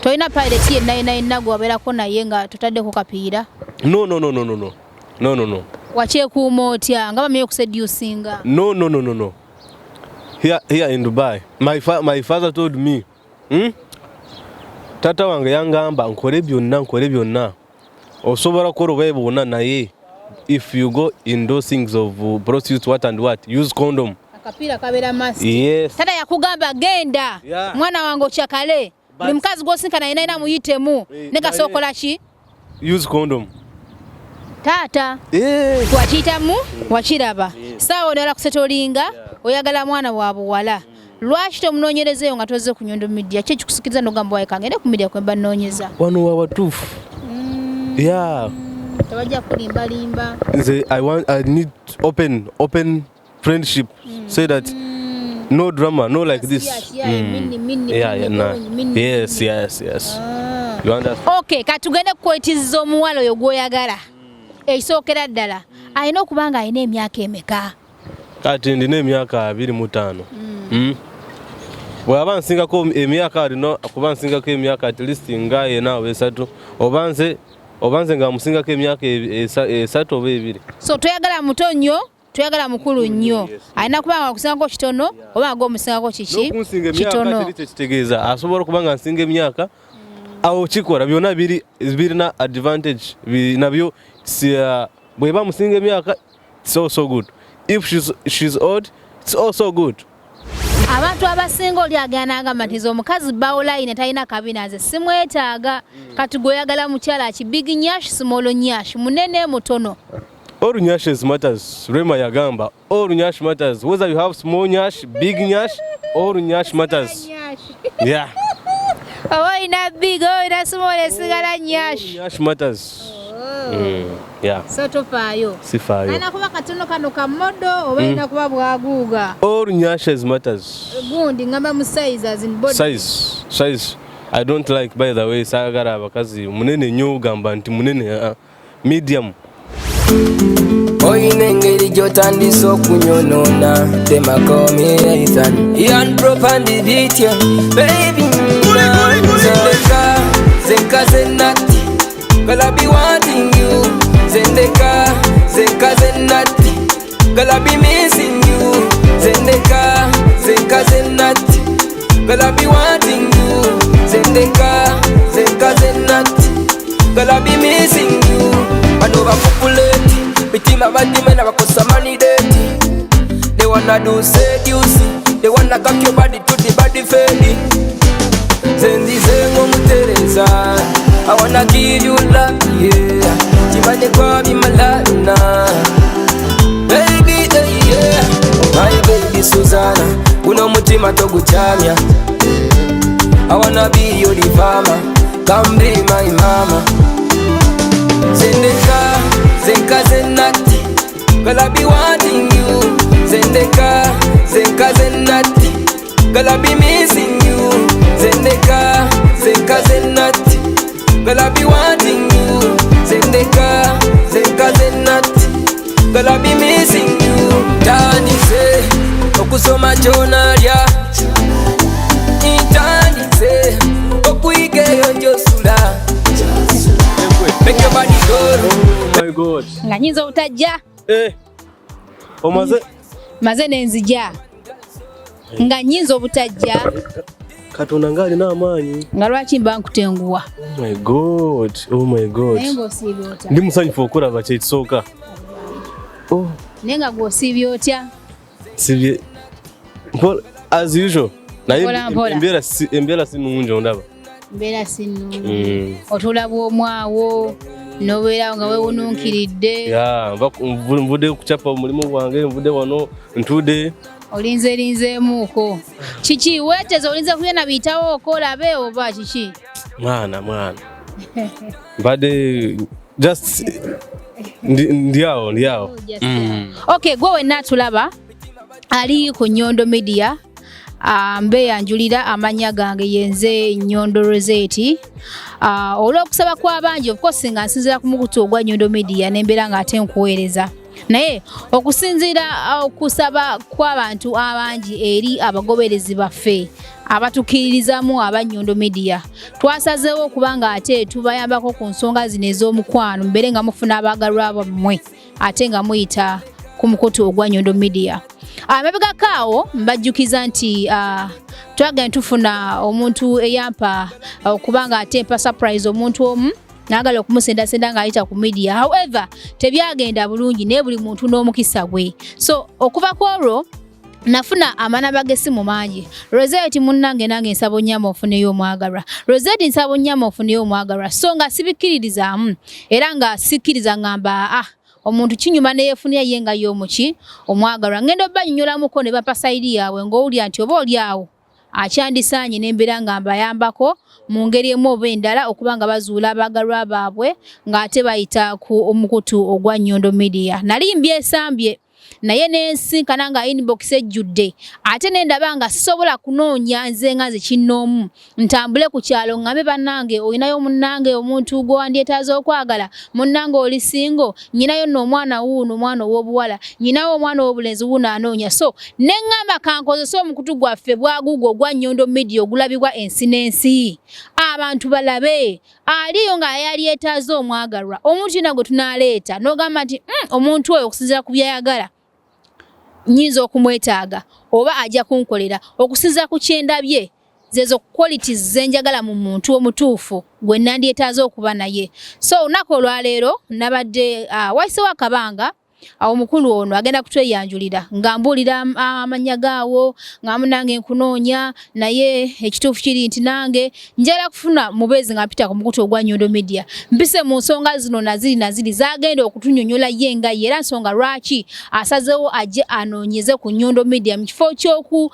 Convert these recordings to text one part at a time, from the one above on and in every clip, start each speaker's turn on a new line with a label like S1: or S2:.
S1: Toina pilot ye nayo gwaberako naye nga tutaddeko kapiira.
S2: No.
S1: Wakyekuuma otya nga bamye okuseducinga?
S2: No. Here in Dubai, my father told me, Tata wange yangamba nkole byonna. Osobola kukola obwayi bwonna naye if you go in those things of prostitutes what and what, use condom.
S1: Akapiira kabera mask.
S2: Yes.
S1: Tata yakugamba genda.
S2: Yeah.
S1: Mwana wange okyakale. Buli mukazi gwosinkana ina muyitemu. Ne kasokola ki?
S2: Use condom.
S1: Tata. Twakiyitamu wakiraba. Saawa olala kusetolinga oyagala mwana wa buwala. Lwaki tomunoonyerezeeyo nga toze ku Nyondo Media? Kye kikusikiriza n'ogamba wayi kangende ku media kwemba nnoonyeza?
S2: Wano wawatuufu. Yeah.
S1: Tewajja kulimbalimba.
S2: I need open friendship. Say that no drama, no like this. Yes. You understand?
S1: Okay, katugende kukwetizza omuwala oyo gw'oyagala. Ekisookera ddala alina okuba nga alina emyaka emeka?
S2: Kati ndina emyaka 25. Bw'aba nsingako emyaka alina kuba nsingako emyaka at least nga ena oba esatu oba nze nga musingako emyaka esatu oba ebiri. So
S1: toyagala muto nnyo, toyagala mukulu nnyo. Alina kuba nga kusingako kitono oba nga omusingako kiki kitono.
S2: Kitegeeza asobola okuba nga nsinga emyaka awo kikola byonna birina advantage nabyo. Bweba musinga emyaka, it's also good. If she's old, it's also good.
S1: Abantu abasinga oli agana agamba nti omukazi bawulayine talina kabinaze simwetaaga. Kati goyagala mukyala ki big nyash small nyash munene mutono.
S2: All nyashes matters. Rema yagamba all nyash matters. Whether you have small nyash, big nyash, all nyash matters. Yeah.
S1: Ina big, ina small, sigala nyash.
S2: Nyash matters. Yeah.
S1: So tofayo.
S2: Sifayo.
S1: Ana kuba katono kano kamodo oba ina kuba bwaguga.
S2: All nyashes matters.
S1: Gundi ngamba mu size as in body.
S2: Size. I don't like, by the way, sagara abakazi munene nnyo gamba nti munene medium.
S3: Oyine ngeri gyotandise okunyonona temakomi Ethan Ian propandi bitye baby Zenka zenati Girl I be wanting you Zenka zenati Girl I be missing you Zenka zenati Girl I be wanting you Zenka zenati Girl I be missing you Anova populate Bitima badime na bakosa money date. They wanna do seduce. They wanna cock your body to the body fendi. Zendi zengo mutereza. I wanna give you love, yeah. Chimane kwa bimalana. Baby, yeah. My baby Susanna. Uno mutima toguchamya. I wanna be your farmer. Come be my mama. Zenka zenati Girl I be wanting you Zenka zenati Girl I be missing you Zenka zenati Girl I be wanting you Zenka zenati Girl I be missing you Tandise okusoma kyonalya Tandise okuyigeyo njosula Make your body go.
S2: Oh my God.
S1: Nga nyinza obutajja. Maze nenzija. Nga nyinza obutajja.
S2: Katonda ngalina amaanyi.
S1: Nga lwaki mba nkutenguwa.
S2: Oh my God.
S1: Nengo siibyo otya.
S2: Ndi musanyufu okulaba kyekisooka.
S1: Nenga gwosiibye otya.
S2: Sibye. As usual. Embeera si nnungi ondaba.
S1: Mbeera sinu. Otulaba omwawo nobeera nga weewunuukiridde.
S2: Nvudde kucapa omulimu gwange, nvudde wano ntudde.
S1: Olinzeemuuko. Kiki weeteze olinze kuyena biyitawo okolabe oba kiki?
S2: Mwana. Mbadde just ndiawo.
S1: Okay, gwe wenna tulaba ali ku Nyondo Media. Mbe yanjulira amanya gange yenze Nyondo Rozet. Olw'okusaba kwa bangi of course nga nsinzira ku mukutu ogwa Nyondo Media n'embeera nga ate nkuweereza. naye okusinziira okusaba kw'abantu abangi eri abagoberezi baffe abatukiririzamu aba Nyondo Media twasazeewo okubanga ate tubayambako ku nsonga zino ez'omukwano mbere nga mufuna abaagalwa bammwe ate nga muyita ku mukutu ogwa Nyondo Media. Amabegako awo mbajjukiza nti twagenda tufuna omuntu eyampa okubanga ate mpa surprise omuntu omu nagala okumusendasenda ng'ayita ku media. However, tebyagenda bulungi naye buli muntu n'omukisa gwe. So okuva ku olwo nafuna amanaba g'essimu mangi. Rozet munnange nange nsaba onnyama ofuneyo omwagalwa. Rozet nsaba onnyama ofuneyo omwagalwa. So nga sibikkiririzaamu era nga sikkiriza ngamba omuntu kinyuma neyefunira ye nga y'omuki omwagalwa. Ngenda obanyonyolamuko ne bapa sayidi yaabwe ng'owulira nti oba oli awo akyandisaanye n'embeera nga mbayambako mu ngeri emu oba endala okuba nga bazuula abaagalwa baabwe ng'ate bayita ku omukutu ogwa Nyondo Media. Nali mbyesambye naye nensinkana nga inbox ejjudde ate nendaba nga sisobola kunoonya nze nga zikinnoomu ntambule ku kyalo ngambe bannange olinayo munnange omuntu gw'wandyetaaze okwagala munnange oli singo nyinayo nno omwana wuuno omwana ow'obuwala nyinayo omwana ow'obulenzi wuuno anoonya. So neŋŋamba kankozesa omukutu gwaffe bwaguugwo ogwa Nyondo Media ogulabibwa ensi n'ensi abantu balabe aliyo nga yali yeetaaze omwagalwa omuntu yena gwe tunaaleeta n'ogamba nti omuntu oyo okusinziira ku byayagala nyinza okumwetaaga oba ajja kunkolera okusinziira ku kyendabye zezo qualities zenjagala mu muntu omutuufu gwe nandyetaaze okuba naye. So olunaku olwaleero nabadde wayisewo akabanga omukulu ono agenda kutweyanjulira ng'ambuulira amannya gaawo ng'amunange nkunoonya naye ekituufu kiri nti nange njala kufuna mubeezi nga mpita ku mukutu ogwa Nyondo Media mpise mu nsonga zino naziri zagenda okutunyonyola ye nga ye era nsonga lwaki asazeewo ajje anoonyeze ku Nyondo Media mu kifo ky'oku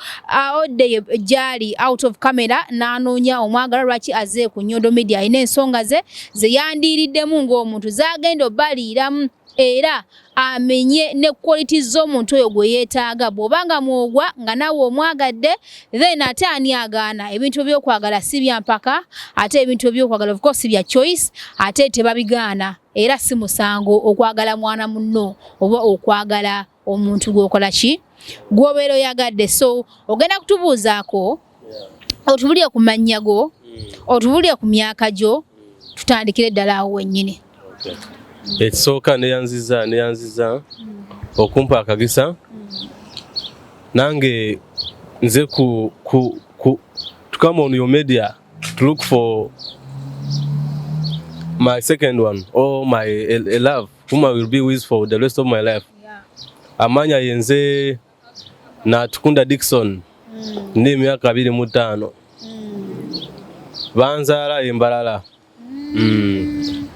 S1: odde gyali out of camera n'anoonya omwagala lwaki azze ku Nyondo Media ayina ensonga ze yandiiriddemu ng'omuntu zagenda obbaliiramu era amenye ne quality z'omuntu oyo gwe yeetaaga bw'obanga mwogwa nga nawe omwagadde then ate ani agaana ebintu by'okwagala si bya mpaka ate ebintu by'okwagala of course bya choice ate tebabigaana era si musango okwagala mwana munno oba okwagala omuntu gw'okola ki gw'obeera oyagadde. So ogenda kutubuuzaako otubulire ku mannya go otubulire ku myaka gyo tutandikire ddala awo wennyini.
S2: Ekisooka neyanziza okumpa akagisa nange nze to come on your media to look for my second one or my a love whom I will be with for the rest of my life. Amanya yenze na Tukunda Dickson ndi myaka 25 banzala embalala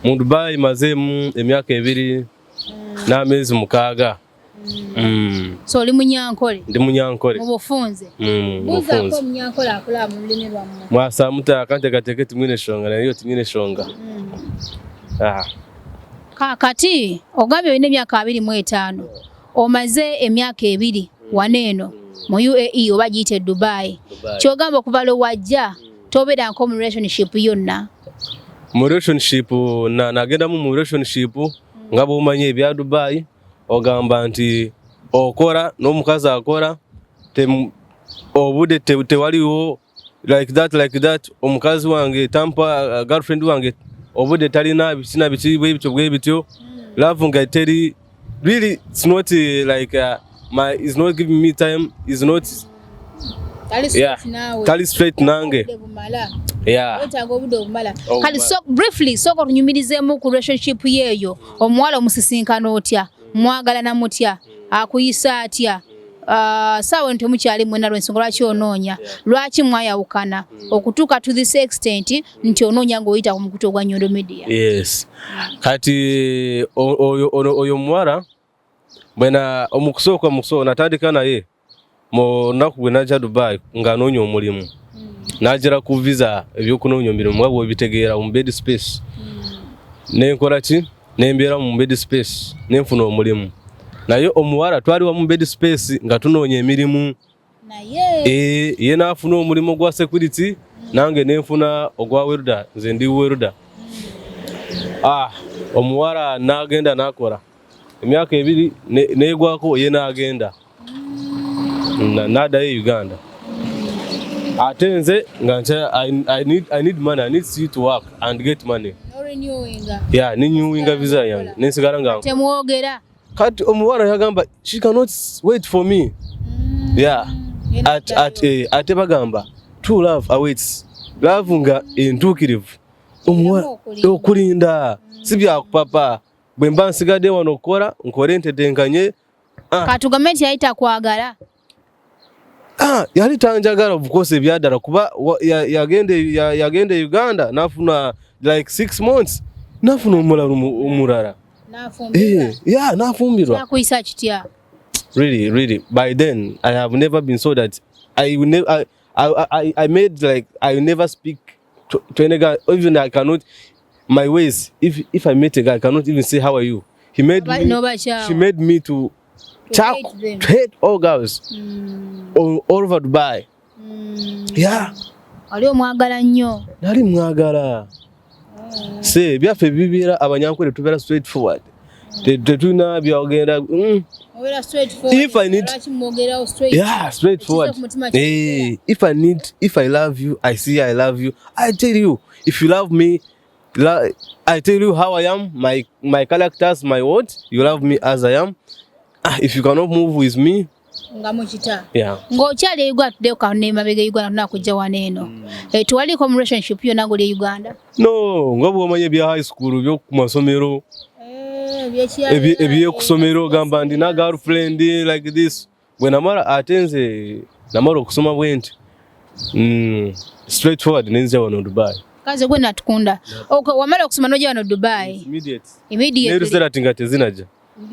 S2: mu Dubai mazemu emyaka 2 n'amezi 6.
S1: So oli Munyankole?
S2: Ndi Munyankole.
S1: Mu bufunze?
S2: Bufunze.
S1: Munyankole akola mu lulimi lwammwe?
S2: Mwasa muta kante timwine shonga nayo timwine shonga.
S1: Kati ogambye olina emyaka 25 omaze emyaka 2 waneeno mu UAE oba giyite Dubai. Kyogamba okuva lwe wajja tobeera nko mu relationship yonna?
S2: Mu relationship nagenda mu relationship nga bw'omanye ebya Dubai ogamba nti okora n'omukazi akora obudde tewaliwo like that omukazi wange tampa girlfriend wange obudde talina bisina bityo love nga teri really it's not like is not giving me time is not tali straight nange
S1: kali briefly soko tunyumirizemu ku relationship yeyo omuwala omusisinkana otya mwagala na mutya akuyisa atya sawa nti mukyali mwena lwensonga lwaki onoonya lwaki mwayawukana okutuuka to this extent nti onoonya ng'oyita ku mukutu ogwa Nyondo Media.
S2: Yes kati oyo muwala bwena omukusooka natandika naye mu naku gwe najja Dubai ng'anoonya omulimu najjira ku visa ebyokunoonya omulimu nga bw'ebitegeera mu bed space nenkola ki nembeera mu bed space nenfuna omulimu naye omuwala twali wa mu bed space nga tunoonya emirimu naye ye naafuna omulimu gwa security nange nenfuna ogwa welder nze ndi welder omuwala n'agenda n'akola emyaka 2 negwako ye n'agenda nada ye Uganda atenze nga I need money, I need you to work and get money. Yeah, ninyuinga visa yange nensigala nga
S1: temwogera
S2: kati omuwala yagamba she cannot wait for me. Yeah, ate bagamba true love awaits. Love nga entuukirivu omuwala okulinda si byakupapa bwe mba nsigadde wano okukola nkole ntetenkanye.
S1: Katugambe nti yayita kwagala.
S2: Yali tanjagala of course ebyadala kuba yagende Uganda nafuna like 6 months nafuna omulala nafumbirwa
S1: nakuyisa kitya.
S2: Really by then I have never been so that I will never I made like I will never speak to any guy. Even I cannot my ways if I meet a guy I cannot even say how are you. She made me to hate all girls all over Dubai. Yeah.
S1: Ali omwagala nnyo.
S2: Nali mwagala. Se byaffe bibira abanyankole tubera straight forward. Tetuna byogenda. If I need straight forward. If I love you, I see I love you. I tell you, if you love me, I tell you how I am, my characters, my words. You love me as I am. If you cannot move with me, yeah.
S1: Ngochali Uganda today ka name abege Uganda na kujja waneno. Tuwali ko relationship yo nango le Uganda.
S2: No, ngabo omanye bya high school byo ku masomero. Ebiye kusomero gamba ndi na girlfriend like this. When amara atenze namara okusoma bwenti. Straightforward nenze wano Dubai.
S1: Kaze gwe natukunda. Wamala okusoma noje wano Dubai. Immediate.
S2: Nero sera tingate zinaja.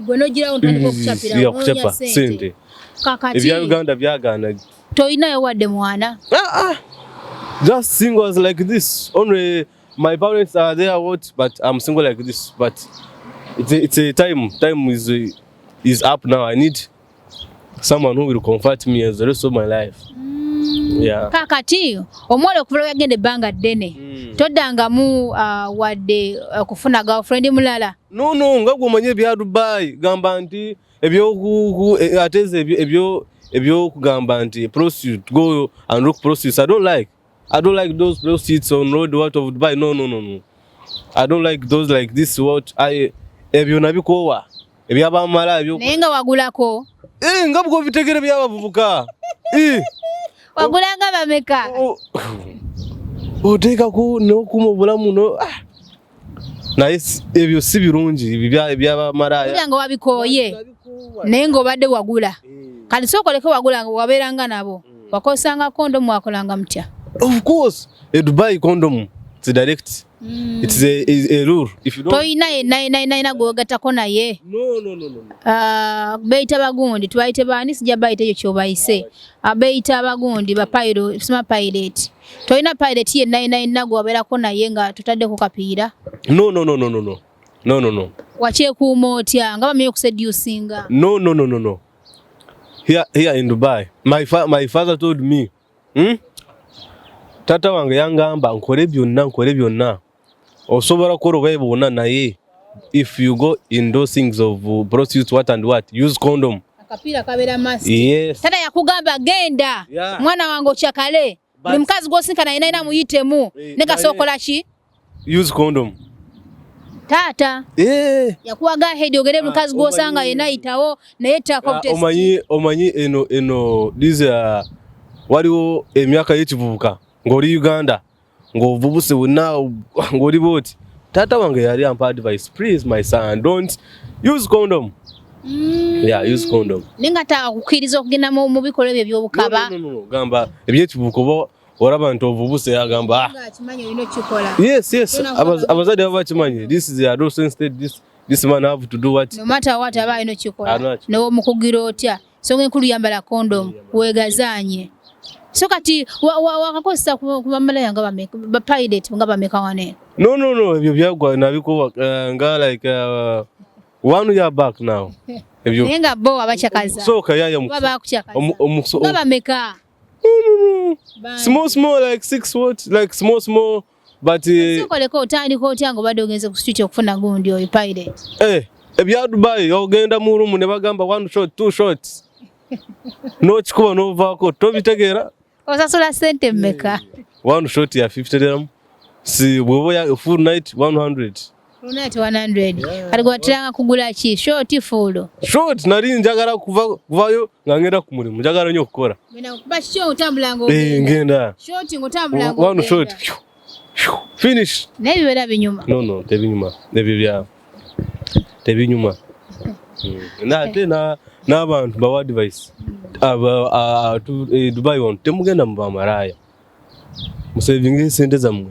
S1: Gwe gira ontandika okuchapira.
S2: Ya kuchapa sente.
S1: Kakati.
S2: Ebya Uganda byagana.
S1: Toina yo wadde mwana.
S2: Just singles like this. Only my parents are there but I'm single like this. But it's a time is up now. I need someone who will comfort me as the rest of my life. Yeah.
S1: Kakati omwole okuvula yagende banga ddene. Todanga mu wadde kufuna girlfriend mulala.
S2: No ngagwo manye bya Dubai gamba nti ebyo ateze ebyo kugamba nti prostitute go and look prostitutes. I don't like those prostitutes on road out of Dubai. No. I don't like those like this what ebyo nabikowa ebya bamalaaya ebyo
S1: nenga wagulako
S2: ngabwo bitegere byabavubuka
S1: wagulanga bameka
S2: oteka ku n'okumubulamu no naye ebyo si birungi ebya bamalaaya
S1: kugira ngo wabikoye nenga obadde wagula kali sokoleko wagula ngo waberanga nabo wakosanga condom wakolanga mutya.
S2: Of course a Dubai condom it's direct. It's a rule. If you don't
S1: toina go gatako naye.
S2: No.
S1: Beita bagundi twaite bani sija baita eyo kyobayise. Beita bagundi ba pilot sima pilot. Toina pilot ye nago aberako naye nga tutadde ku kapiira. No. Wache ku motya nga bamye kuseducinga.
S2: No. Here in Dubai, my father told me, Tata wange yangamba nkole byonna. Osobola korobebona naye if you go in those things of prostitutes what and what use condom.
S1: Akapira kabera mask.
S2: Yes.
S1: Tata yakugamba genda.
S2: Yeah.
S1: Mwana wange ochakale. Buli mukazi gosika na ina muyitemu. Neka sokola ki?
S2: Use condom.
S1: Tata. Yakuwaga head ogere mukazi gosanga ina itawo naye taka test.
S2: Omanyi eno these waliwo emyaka yekivubuka ngoli Uganda ng'ovubuse wonna ng'oli boti. Tata wange yali ampa advice, please my son don't use condom. Yeah, use condom.
S1: Ningata kukiriza okugenda mu bikolo bye byobukaba.
S2: No. Gamba ebyekibuko oraba nti ovubuse yagamba.
S1: Kimanyi olino kikola.
S2: Yes. Abazadde baba kimanyi. This is the adolescent stage. This man have to do what?
S1: No matter what aba ino kikola. No mukugira otya. Songa enkulu yambala condom wegazanye. So kati wakakosa ku bamalaaya nga bameka ba pilot nga bameka wane.
S2: No ebyo byagwa nabiko nga like 1 year back now. Ebyo
S1: nenga bo abachakaza.
S2: So kayaya
S1: baba kuchakaza. Nga bameka.
S2: No. Small like 6 what like small but
S1: so koleko otandika otya ngo bado ogenze ku street okufuna gundi oyo pilot.
S2: ebya Dubai ogenda mu room ne bagamba 1 shot 2 shots no chikuba no vako tobitegeera
S1: osasula sente mmeka
S2: 1 shot ya 50 dirham si bwobo ya full night 100
S1: full night 100 kali gwatiranga kugula ki short full
S2: short nali njagala kuvayo ngangenda ku mulimu njagala nyo okukora
S1: ngenda kuba kyo otambula ngo
S2: ngenda
S1: short ngotambula ngo
S2: 1 shot finish
S1: nebibera binyuma
S2: no tebinyuma nebibya tebinyuma na tena n'abantu bawa advice aba Dubai on temugenda mu bamalaaya musavinge sente zamwe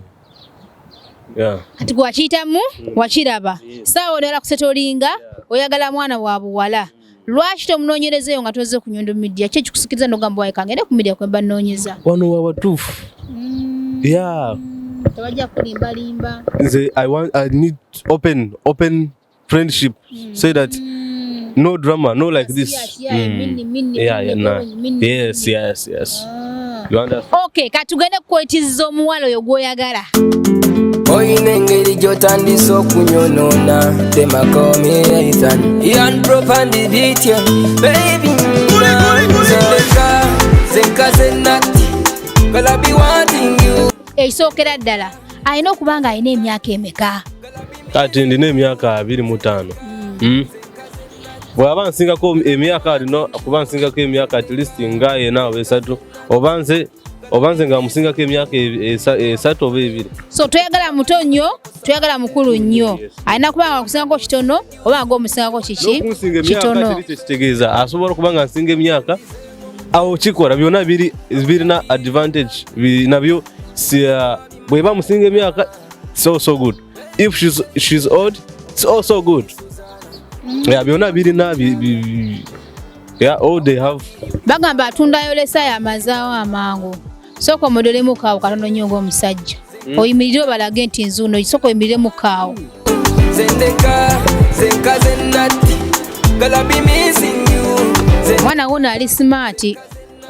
S1: ati gwakiyitamu wakiraba saawa odala kusetolinga oyagala mwana wa buwala lwaki tomunoonyerezeeyo nga toze ku Nyondo Media kye kikusikiriza n'ogamba waye kangende ku media kwemba nnoonyeza
S2: wano wabatuufu
S1: tewajja kulimbalimba
S2: nze I need open friendship say that no drama no like this yes you understand
S1: okay katugende kukwetizza omuwala oyo gwoyagala
S3: oyina engeri gy'otandisa okunyonona temakomera Ethan yan propandi bitye baby zenka zenati gonna be wanting you
S1: ekisookera ddala alina okuba nga alina emyaka emeka
S2: kati ndina emyaka 25 bw'aba nsingako emyaka alina kuba nsingako emyaka at least nga ena oba esatu oba nze nga musingako emyaka esatu oba ebiri
S1: so toyagala muto nnyo toyagala mukulu nnyo alina kuba nga kusingako kitono oba nga omusingako kiki kitono
S2: kitegeeza asobola okuba nga nsinga emyaka awo kikola byonna birina advantage nabyo bw'eba musinga emyaka so good if she's old it's also good byonna birina all they have
S1: bagamba atundayo lesa yamazaawo amangu sooka omodelemu kaawo katono nnyo ng'omusajja oyimirire obalage nti nzuuno sooka oyimiremu kaawo mwana wuno ali smart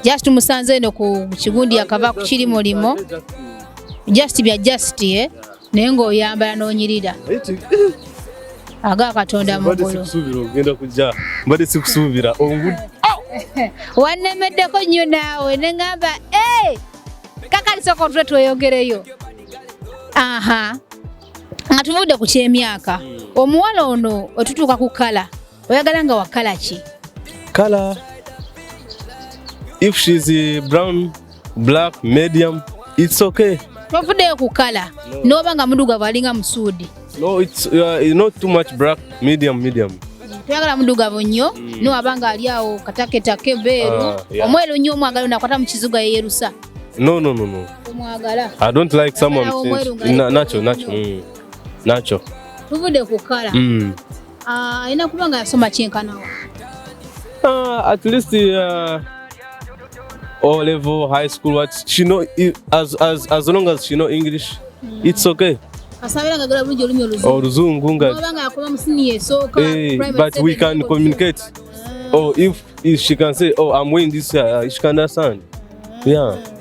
S1: just musanze eno ku kigundi yakava ku kirimulimo just bya just naye ng'oyambala n'onyirira aga katonda mugulu
S2: mbadde sikusuubira
S1: wannemeddeko nnyo naawe neŋŋamba kakalisoko tule tweyogereyo nga tuvudde ku kyemyaka omuwala ono otutuuka ku kala oyagala nga wakala ki
S2: kala if she's brown black medium it's okay
S1: tovuddeyo ku kala n'oba nga mudugavu alinga musuudi
S2: no it's not too much black medium
S1: tuyagala mudugavu nnyo niwaba nga ali awo kataketake beeru omweru nnyo omwagala onakwata mu kizuga yeyerusa
S2: no
S1: omwagala
S2: I don't like someone nacho
S1: tuvudde ku kala alina kuba nga yasoma kyenkanawa
S2: at least O level high school what she know as long as she know English it's okay
S1: asabira ngagala bulungi olumyo oluzungu
S2: ngabanga
S1: akoma musiniye soka
S2: but we can communicate if she can say I'm wearing this she can understand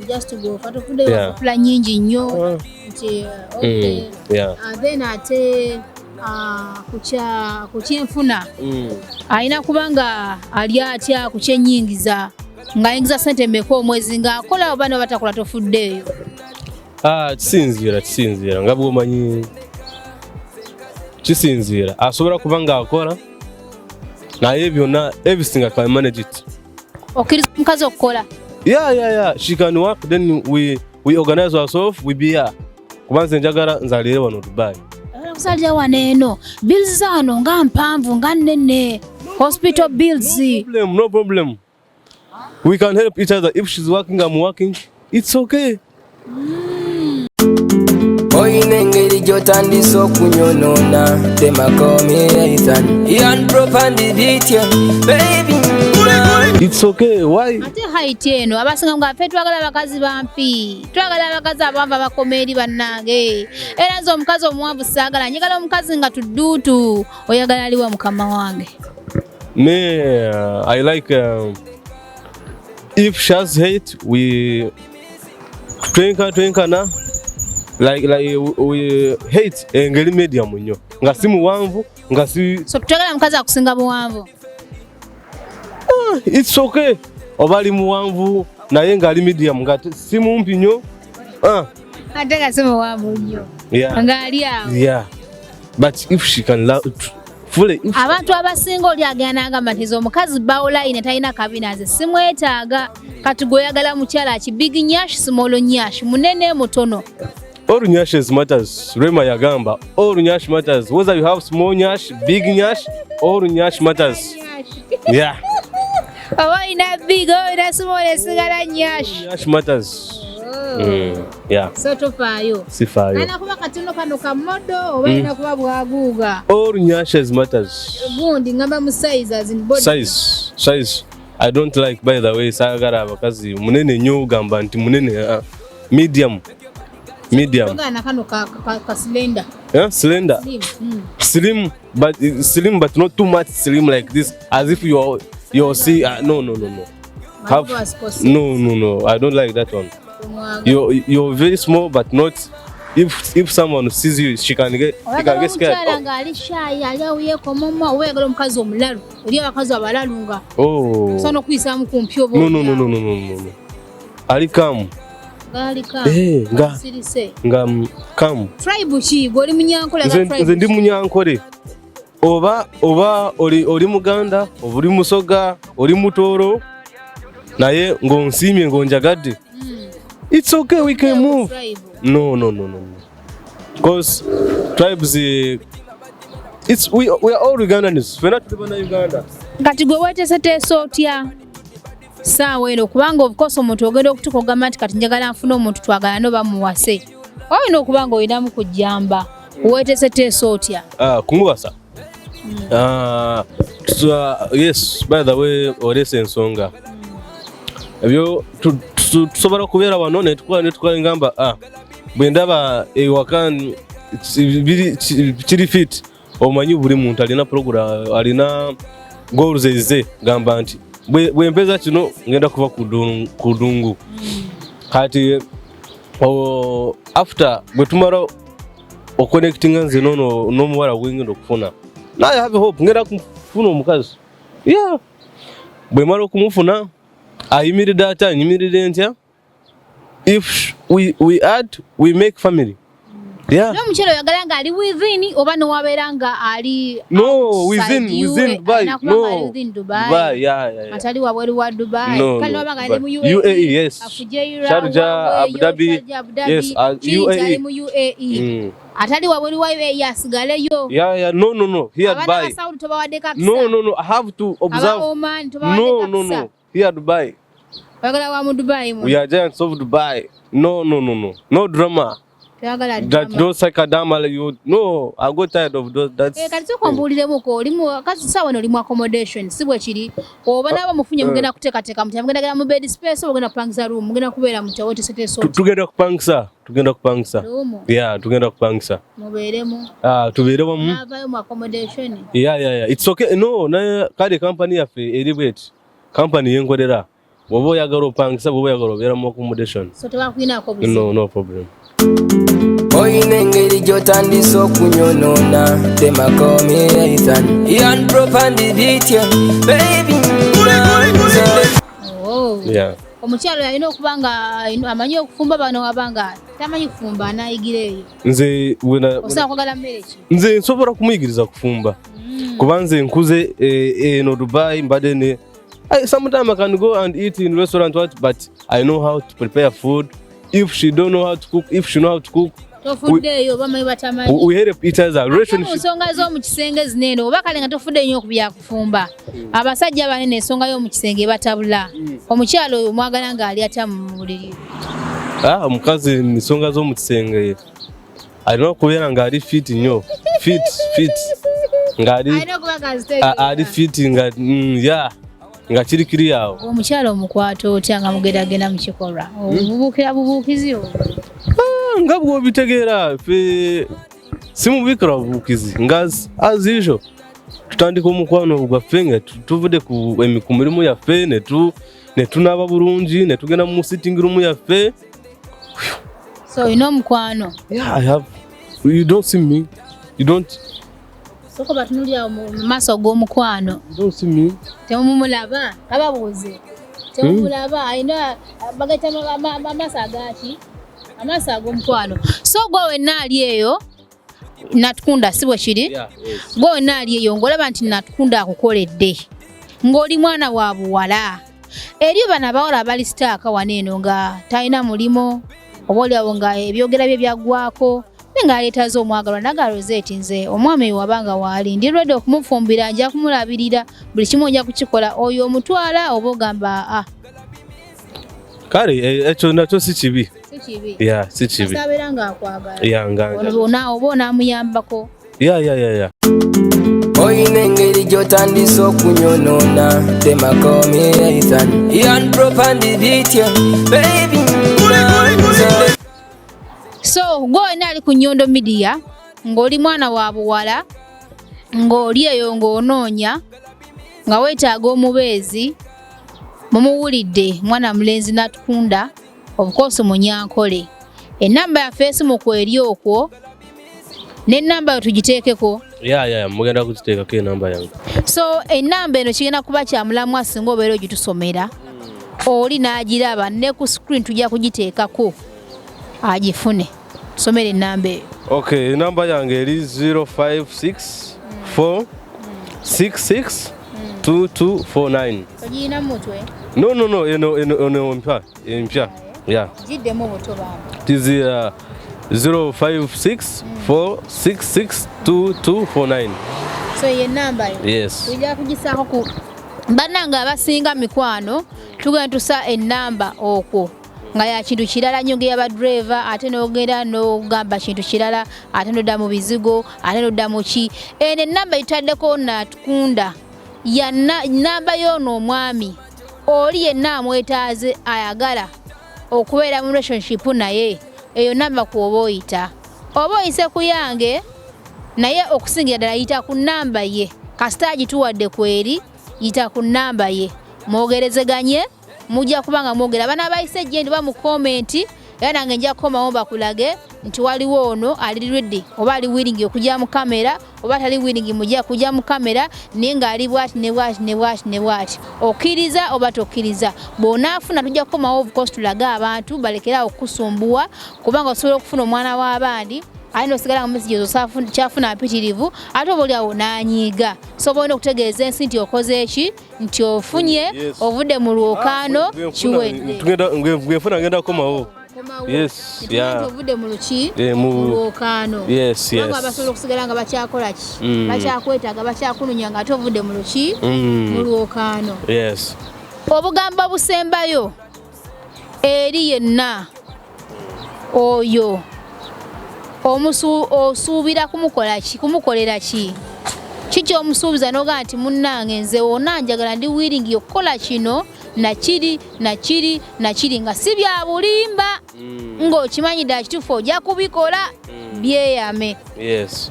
S1: just to go fato kude fula nyingi nnyo nti then ate kucyenfuna alina kubanga ali atya kucyenyingiza ng'ayingiza sente mmeka omwezi ng'akola oba batakola tofuddeeyo
S2: kisinziira nga bw'omanyi kisinziira asobola kuba ng'akola naye byonna everything I can manage it
S1: okkiriza omukazi okukola
S2: she can work then we organize ourselves we be here kuba nze njagala nzalire wano Dubai
S1: kusalira wano eno bills zano nga mpanvu nga nnene hospital bills
S2: no problem we can help each other if she's working I'm working it's okay
S3: oyina engeri gy'otandisa okunyonona temakomera Ethan yan propandi bitye baby
S2: it's okay why
S1: ate height eno abasinga nga ffe twagala abakazi bampi twagala abakazi abanvu abakoma eri bannange era nze omukazi omuwanvu saagala njagala omukazi nga tudduutu oyagala aliwa mukama wange
S2: I like if she has hate we twinkana like we hate engeri medium nnyo nga si muwanvu nga si
S1: so tutagala mukazi akusinga buwanvu.
S2: It's okay oba ali muwanvu naye nga ali medium nga si mumpi nnyo
S1: ate nga si muwanvu nnyo nga ali awo.
S2: Yeah, but if she can love fully
S1: abantu abasinga oli agenda agamba nti omukazi bawulayine talina kabinaze simwetaaga kati gweoyagala mukyala ki big nyash small nyash munene mutono.
S2: All nyashes matters. Rema yagamba all nyash matters, whether you have small nyash, big nyash, all nyash matters. Yeah,
S1: oba ina big ina small esigala nyash.
S2: Nyash matters. Yeah.
S1: So tofaayo.
S2: Sifaayo.
S1: Ana kuba katono kano kamodo oba ina kuba bwaguuga.
S2: All nyashes matters.
S1: Gundi ngamba mu size as in body.
S2: Size. I don't like, by the way, sagara abakazi munene nnyo gamba nti munene medium.
S1: Ngana kano ka slender.
S2: Yeah, slender. Slim, but not too much slim like this, as if you're see. No. No. I don't like that one. You're very small, but not. If someone sees you, she can get scared. Oh. No. Ali come. Nga come.
S1: Tribe chi goli munyankole za tribe.
S2: Nze ndi munyankole. Oba oli Muganda, oli Musoga, oli Mutoro. Naye ngonsimye ngonjagadde. It's okay, we can move. No. Because tribes we are all Ugandans. We're not living in Uganda.
S1: Kati gwe weteseteesa otya saawa eno kubanga of course omuntu ogenda okutuka ogamba nti kati njagala nfuna omuntu twagala no bamuwase. Olina okuba nga olinamu kujjamba. Weteseteesa otya?
S2: Kumuwasa. Yes, by the way, olese ensonga. Ebyo tusobola kubeera wano ne tukula ngamba bwe ndaba ewaka kiri fit omanyi buli muntu alina program alina goals ze gamba nti bwe mpeza kino ngenda kuva ku ddungu kati after bwe tumara oconnectinga nze n'omuwala gwengenda okufuna naye have hope ngenda kufuna omukazi. Yeah, bwe mara okumufuna ayimiridde ate anyimiridde ntya. If we add, we make family. Yeah.
S1: No mukyalo yagala nga ali within oba no wabeera nga ali
S2: within Dubai. No.
S1: Within Dubai.
S2: Yeah.
S1: Atali wabweru wa Dubai.
S2: Kale
S1: wabanga ali mu
S2: UAE, yes.
S1: Afuje
S2: Sharjah, Abu Dhabi. Yes,
S1: UAE. Mu UAE. Atali wabweru wa UAE asigaleyo.
S2: Yeah. No. Here Dubai.
S1: Abana Saudi tobawadde kakisa.
S2: No. I have to observe.
S1: Aba Oman tobawadde kakisa.
S2: No. Here Dubai.
S1: Wagala wa mu Dubai mu.
S2: We are giants of Dubai. No. No drama. That don't sakadama you. No, I got tired of those. That's.
S1: Kati kwambuliremu ko olimu kati sawa no limu accommodation sibwe kiri oba naba mufunye mugenda kuteekateeka muti mugenda mu bed space ogenda kupangisa room mugenda kubeera mu chawote sete so
S2: tugenda kupangisa yeah tugenda kupangisa
S1: mubeeremu
S2: tubeeremu
S1: mu accommodation
S2: yeah it's okay. No na kale company yafe eri bwet company yenkolera wobo oyagala opangisa wobo oyagala obeera mu accommodation
S1: so tebakwina ko buzi.
S2: No problem.
S3: Oyina engeri gy'otandisa okunyonoona temakomi Ethan yan propandi bitya baby
S2: yeah
S1: omukyalo yalina okuba nga amanyi okufumba bano wabanga tamanyi kufumba anayigireeyo
S2: nze
S1: osobola kwagala mmere ki
S2: nze nsobola kumuyigiriza kufumba kuba nze nkuze eno Dubai mbadde ne sometimes I can go and eat in restaurant but I know how to prepare food. If she don't know how to cook, if she know how to cook,
S1: we
S2: help each other. Relationship.
S1: Ensonga zo mu kisenge zinene oba kale nga tofudde nnyo okubya kufumba. Abasajja banene ensonga yo mu kisenge batabula. Omukyalo oyo mwagala nga ali ata mu buliri.
S2: Omukazi ensonga zo mu kisenge alina okubeera nga ali fit nnyo. Fit. Ali fit nga nga kiri awo.
S1: Omukyalo omukwata otya nga mugeragena mu kikolwa bubuukizi
S2: nga bw'obitegeera ffe simubikira bubuukizi nga as usual tutandika omukwano gwaffe nga tuvudde ku mirimu yaffe ne tunaaba bulungi ne tugenda mu sitting room yaffe.
S1: So olina omukwano?
S2: Yeah, I have. You don't see me. You don't.
S1: Soko batunulya mu maaso g'omukwano.
S2: Don't see me.
S1: Temumulaba kababuuze. Temumulaba ayina bagata amaaso agaki? Amaaso ag'omukwano. So gwe wenna ali eyo natukunda si bwe kiri? Gwe wenna ali eyo ng'olaba nti natukunda akukoledde. Ng'oli mwana wa buwala. Eriyo bano abawala bali sitaaka wano eno nga talina mulimo oba oliawo nga ebyogera bye byaggwako nga aleetaze omwagalwa Nyondo Rozet nze omwami wabanga waali ndi ready okumufumbira nja kumulabirira buli kimu nja kukikola oyo omutwala oba ogamba
S2: kale ekyo nakyo si kibi.
S1: Si kibi.
S2: Yeah, si kibi.
S1: Asabeera nga akwagala.
S2: Yeah, nga.
S1: Oba onaamuyambako.
S2: Yeah.
S3: Oyina engeri gy'otandise okunyonoona temakomi Ethan Ian propandi bitye baby
S1: So gwe nali ku Nyondo Media ng'oli mwana wa buwala ng'oli eyo ng'onoonya nga weetaaga omubeezi mumuwulidde mwana mulenzi natukunda obukoosi munyankole ennamba ya Facebook eri okwo n'ennamba yo tugiteekeko.
S2: Yeah, mugenda kuziteekako ennamba yange.
S1: So ennamba eno kigenda kuba kya mulamu singa obeera ogitusomera oli n'agiraba ne ku screen tujja kugiteekako agifune tusomere ennamba eyo.
S2: Okay, ennamba yange eri 0564662249.
S1: Ogiyina mu mutwe?
S2: No, eno empya. Yeah.
S1: Giddemu obuto bamba.
S2: It is 0564662249.
S1: So ye nnamba yo.
S2: Yes.
S1: Tujja kugisaako ku bannanga abasinga mikwano tugenda tusa ennamba okwo nga ya kintu kirala nnyo ng'eyaba driver ate n'ogenda n'ogamba kintu kirala ate n'odda mu bizigo ate n'odda mu ki eno ennamba yitaddeko natukunda ya nnamba y'ono omwami oli yenna amwetaaze ayagala okubeera mu relationship naye eyo nnamba kw'oba oyita oba oyise ku yange naye okusingira ddala yita ku nnamba ye kasita agituwadde kweri yita ku nnamba ye mwogerezeganye mujja kubanga mwogera bana abayise gyendi ba mu comment era nange nja kukomawo bakulage nti waliwo ono ali ready oba ali willing okujja mu kamera oba tali willing mujja kujja mu kamera nenga ali bwati ne bwati okiriza oba tokkiriza bonaafuna tujja kukomawo because tulaga abantu balekera okusumbuwa kubanga osobola okufuna omwana w'abandi ayino sigala mu message zo kyafuna apitirivu ate obuli awo nanyiga so bono okutegeeza ensi nti okoze eki nti ofunye ovudde mu lwokaano kiwedde
S2: ngefuna ngenda komawo. Yes, yeah.
S1: Ovudde mu luki mu lwokaano.
S2: Yes.
S1: Abasobola okusigala nga bakyakola ki bakyakwetaaga bakyakununya nga ate ovudde mu luki mu lwokaano.
S2: Yes.
S1: Obugamba busembayo eri yenna oyo osuubira kumukolera ki kiki omusuubiza noga nti munnange nze wonna njagala ndi willing okukola kino nakiri nga si bya bulimba ng'okimanyi ddala kituufu ojja kubikola byeyame.
S2: Yes.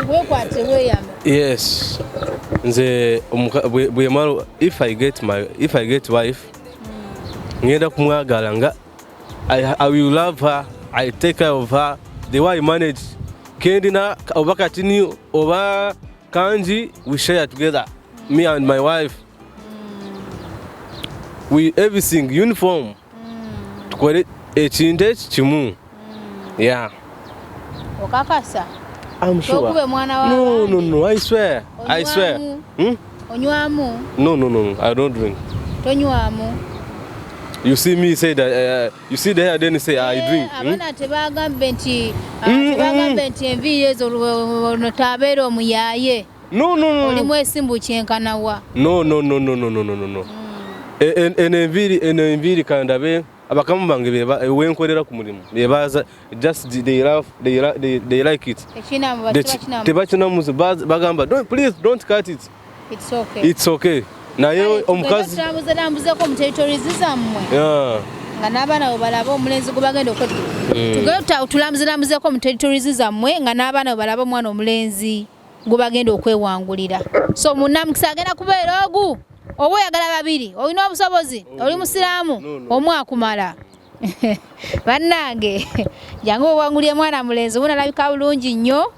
S1: Weekwate weeyame.
S2: Yes. Nze bwemala if I get wife ngenda kumwagala nga I will love her, I take care of her the way I manage kendina oba katini oba kanji we share together me and my wife we everything uniform tukore ekintu kimu. Yeah.
S1: Okakasa.
S2: I'm sure.
S1: Okube mwana wa
S2: No, I swear.
S1: Onywamu?
S2: No, I don't drink.
S1: Tonywamu?
S2: You see me say that you see there then say I drink.
S1: Abana tebagambe nti enviiri ezo notabeera omuyaye.
S2: No.
S1: Olimu esimbu kyenkanawa.
S2: No. Enviiri kandabe abakamu bange wenkolera ku mulimu bebaza just they like it. Tebakinamuze bagamba don't cut it. It's okay. Naye omukazi
S1: tambuzeko mu territories zammwe. Nga n'abaana bo balaba omulenzi gwe bagenda tugenda tulamuzeko mu territories zammwe nga n'abaana bo balaba omwana omulenzi gwe bagenda okwewangulira. So munnamukisa agenda kubeera ogu oba oyagala babiri olina obusobozi oli musiraamu omu akumala. Bannange jangu owangulye mwana mulenzi wona alabika bulungi nnyo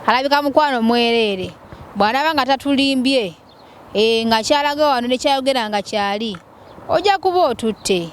S1: alabika mukwano mwerere bwana nga tatulimbye nga kyalaga wano ne kyayogera nga kyali ojja kuba otutte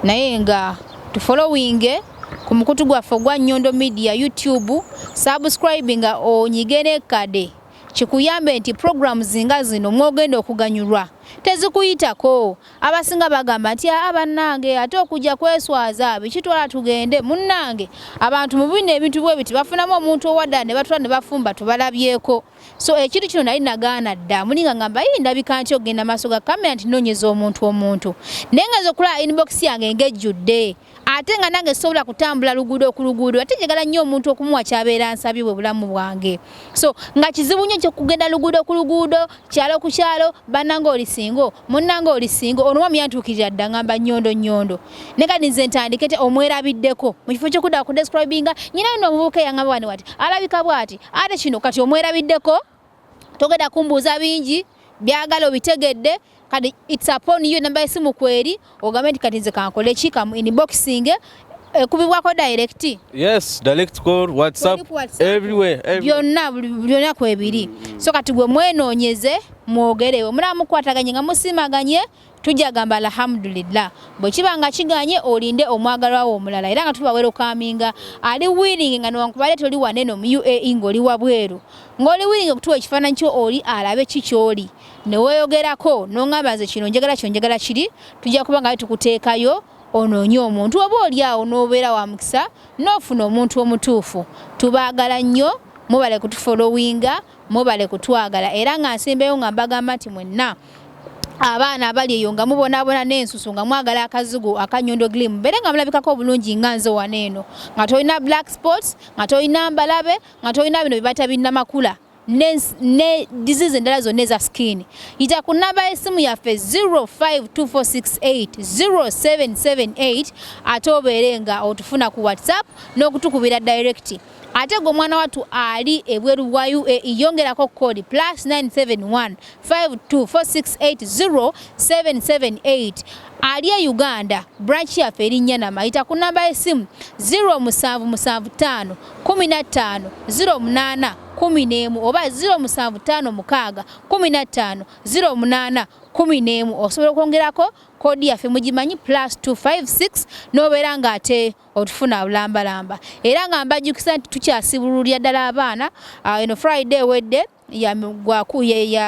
S1: naye nga tufollowinge ku mukutu gwaffe gwa Nyondo Media Youtube subscribe nga onyigene kade kikuyambe nti programs nga zino mwogenda okuganyulwa tezikuyitako abasinga bagamba nti abanange ate okujja kweswaza bikitwala tugende munnange abantu mu bino ebintu bwe biti bafunamu omuntu owadda ne batwala ne bafumba tubalabyeko so ekintu kino nali nagaana dda mulinga ngamba ndabika nti ogenda maaso ga kamera nti nonyeza omuntu nengezo kula inbox yange ngejjudde ate nga nange sobola kutambula luguudo ku luguudo ate njagala nnyo omuntu okumuwa kyabeera nsabye bwe bulamu bwange so nga kizibu nnyo kyokugenda luguudo ku luguudo kyalo ku kyalo bannange oli singo munnange oli singo ono wami yantuukirira dda ngamba Nyondo ne kati nze ntandike te omwerabiddeko mu kifo ky'okudda ku describinga nyina nno omubuuka yangamba wani wati alabika bwati ate kino kati omwerabiddeko togenda kumbuuza bingi byagala obitegedde kati it's upon you namba esimu kweri ogambe nti kati nze kankole ki kamu inboxing kubibwako direct
S2: yes direct call whatsapp everywhere
S1: byonna kwebiri so kati gwe mwenoonyeze mwogerewe munamukwataganye nga musimaganye tujja gamba alhamdulillah bwe kibanga kiganye olinde omwagalwawo omulala era nga tubawero kaminga ali willing nga nwankubale toli waneno mu UAE ngoli wabweru ngoli willing okutuwa ekifaananyi kyo oli alabe kikyoli neweeyogerako nongamba nze kino njagala kiri tujja kubanga tukuteekayo onoonye omuntu oba oli awo n'obeera wa mukisa n'ofuna omuntu omutuufu tubaagala nnyo mubale kutufollowinga mubale kutwagala era nga nsembeyo nga mbagamba nti mwenna abaana abali eyo nga mubonaabona n'ensusu nga mwagala akazigo aka Nyondo Glim bere nga mulabikako obulungi nga nze waneeno nga tolina black spots nga tolina mbalabe nga tolina bino bibata binnamakula ne disease endala zonna eza skin ita ku namba esimu yaffe 0524680778 ate obeere nga otufuna ku WhatsApp n'okutukubira direct ate gwe mwana watu ali ebweru wa UAE yongerako kodi +971 524680778 ali e Uganda branch yaffe erinnya namayita ku namba esimu 0775 15 08 11 oba 0756 15 08 11 osobola okwongerako kodi yaffe mugimanyi +256 n'obeera nga ate otufuna bulambalamba era nga mbajjukisa nti tukyasibululya ddala abaana eno Friday wedde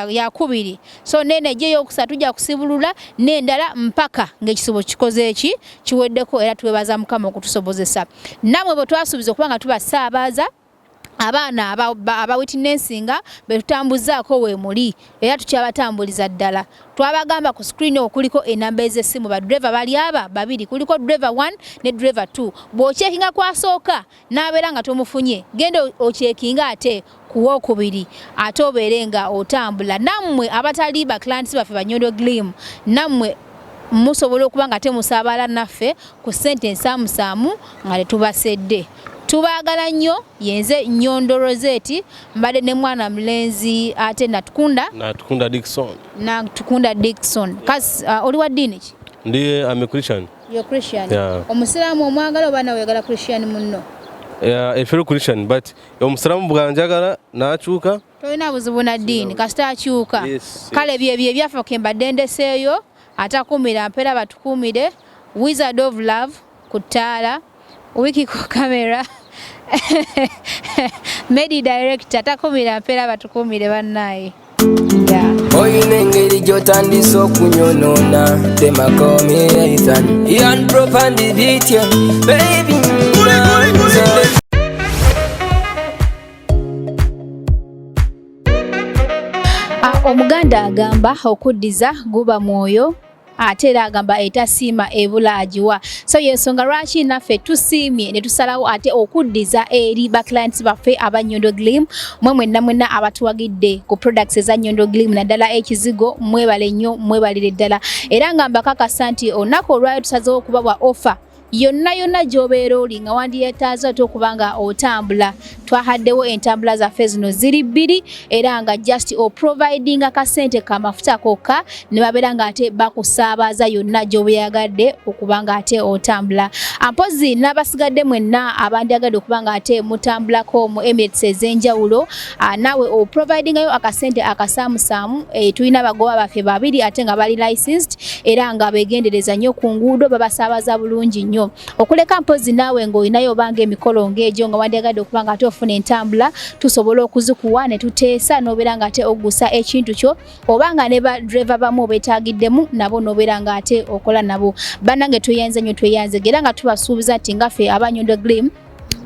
S1: yakubiri so nene je yokusatu tujja kusibulula n'endala mpaka ng'ekisibo kikoze eki kiweddeko era twebaza Mukama okutusobozesa namwe bwe twasuubiza okubanga tubasaabaza abaana abawitnessinga betutambuzaako we muli era tukyabatambuliza ddala twabagamba ku screen okuliko enamba ez'essimu ba driver bali aba babiri kuliko driver 1 ne driver 2 bw'ocekinga kwasooka n'abeera nga tomufunye genda ocekinga ate kuwokubiri ate obeere nga otambula nammwe abatali ba clients baffe ba Nyondo Glim nammwe musobola okuba nga temusaabala naffe ku ssente ensaamusaamu nga tetubasedde tubaagala nnyo yenze Nyondo Rozet mbadde ne mwana mulenzi ate natukunda Dickson kasi oli wa ddiini ki
S2: ndi I'm a Christian
S1: you're Christian omusiraamu omwagala oba nawe oyagala Christian munno
S2: a fellow Christian but omusiraamu bwanjagala n'akyuka
S1: tolina buzibu na ddiini kasita akyuka kale byebyo ebyaffe kembadde ndeseeyo atakumira mpera batukumire Wizard of Love ku ttaala wiki ku kamera Medi director takumira mpera batukumire bannaye
S3: oyina engeri gy'otandisa okunyonoona temakomera Ethan yan propandi bitya baby
S1: omuganda agamba okuddiza guba mwoyo ate era agamba etasiima ebula agiwa so yensonga lwaki naffe tusiimye ne tusalawo ate okuddiza eri ba clients baffe aba Nyondo Glim mwenna abatuwagidde ku products eza Nyondo Glim naddala ekizigo mwebale nnyo mwebalire ddala era nga mbakakasa nti olunaku olwayo tusazeewo okubawa offer yonna gy'obeera oli nga wandyetaaza ate okuba nga otambula. Twahaddewo entambula zaffe zino ziri bbiri era nga just providing akasente kamafuta kokka ne babeera nga ate bakusaabaza yonna gy'obeeyagadde okuba nga ate otambula. Mpozi n'abasigadde mwenna abandyagadde okuba nga ate mutambulako mu Emirates ez'enjawulo, naawe providingayo akasente akasaamusaamu. Tulina abagoba baffe babiri ate nga bali licensed era nga beegendereza nnyo ku nguudo, babasaabaza bulungi nnyo. Okuleka mpozi naawe ng'olinayo obanga emikolo ng'egyo nga wandyagadde okuba nga ate ofuna entambula, tusobola okuzikuwa ne tuteesa n'obeera nga ate oggusa ekintu kyo, obanga ne badreva bamu obetaagiddemu nabo n'obeera nga ate okola nabo. Bannange tweyanze nnyo, tweyanze era nga tubasuubiza nti ngaffe aba Nyondo Glim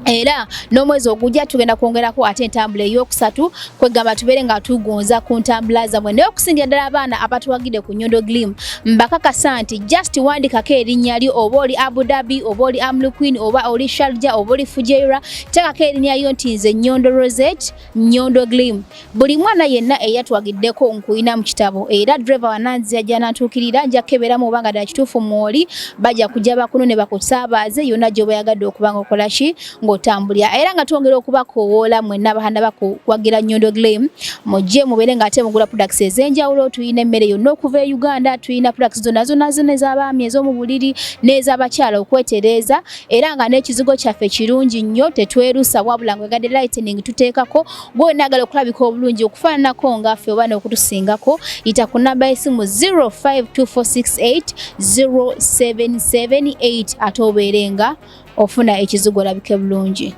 S1: era n'omwezi ogujja tugenda kwongerako ate entambula ey'okusatu kwegamba tubeere nga tugonza ku ntambula zammwe. Naye okusingira ddala abaana abatuwagidde ku Nyondo Glim, mbakakasa nti just wandikako erinnya lyo, oba oli Abu Dhabi, oba oli Amlu Queen, oba oli Sharjah, oba oli Fujairah, teekako erinnya lyo nti nze Nyondo Rozet, Nyondo Glim. Buli mwana yenna eyatuwagiddeko nkuyina mu kitabo era driver wananzi ajja n'atuukirira, nja kukeberamu obanga ddala kituufu mwoli, bajja kujja bakuno ne bakusaabaze yonna gy'oba yagadde okuba nga okola ki ng'otambulira. Era nga twongera okubakoowoola mwenna abahanda bakuwagira Nyondo Glim, mujje mubeere nga ate mugula products ez'enjawulo. Tuyina emmere yonna okuva e Uganda, tuyina products zonna ez'abaami, ez'omu buliri n'ez'abakyala okwetereeza, era nga n'ekizigo kyaffe kirungi nnyo, tetwerusa wabula ng'egadde lightening tuteekako. Gwe naagala okulabika obulungi okufaananako ngaffe oba n'okutusingako, yita ku nnamba y'essimu 0524680778 ate obeere nga ofuna ekizigo olabike bulungi.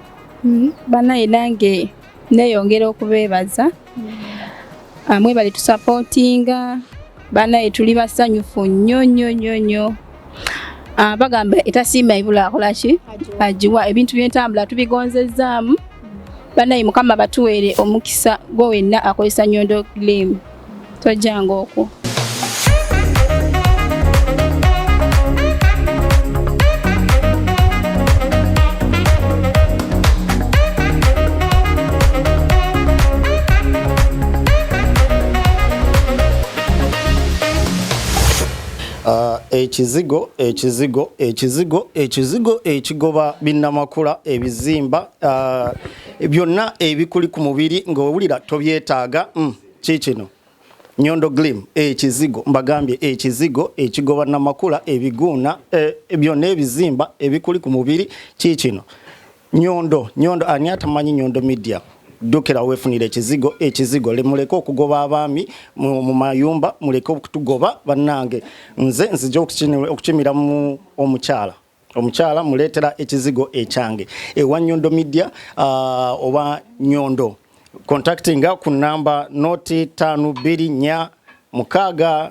S4: Bannaye nange neeyongera okubeebaza. Mwebale tusupportinga. Bannaye tuli basanyufu nnyo. Bagamba etasiima ibula akola ki? Agiwa. Ebintu by'entambula tubigonzezzaamu. Bannaye Mukama batuweere omukisa gwe wenna akozesa Nyondo Glim. Tojjanga okwo.
S5: Ekigoba binnamakula ebizimba byonna ebikuli ku mubiri ng'owulira tobyetaaga kikino Nyondo Glim ekizigo mbagambye ekizigo ekigoba namakula ebiguuna byonna ebizimba ebikuli ku mubiri kikino Nyondo ani atamanyi Nyondo Media Dukira wefunire ekizigo lemuleko okugoba abaami mu mayumba, muleko okutugoba bannange. Nze nzija okukimira mu omukyala muletera ekizigo ekyange ewa Nyondo Media oba Nyondo contactinga ku namba noti 524 6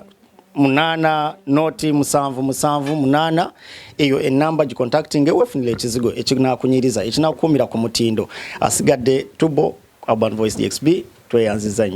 S5: 8 noti 778 eyo enamba gicontacting wefunire ekizigo ekinakunyiriza ekinakumira ku mutindo asigadde tubo Urban Voice DXB tweyanziza nnyo.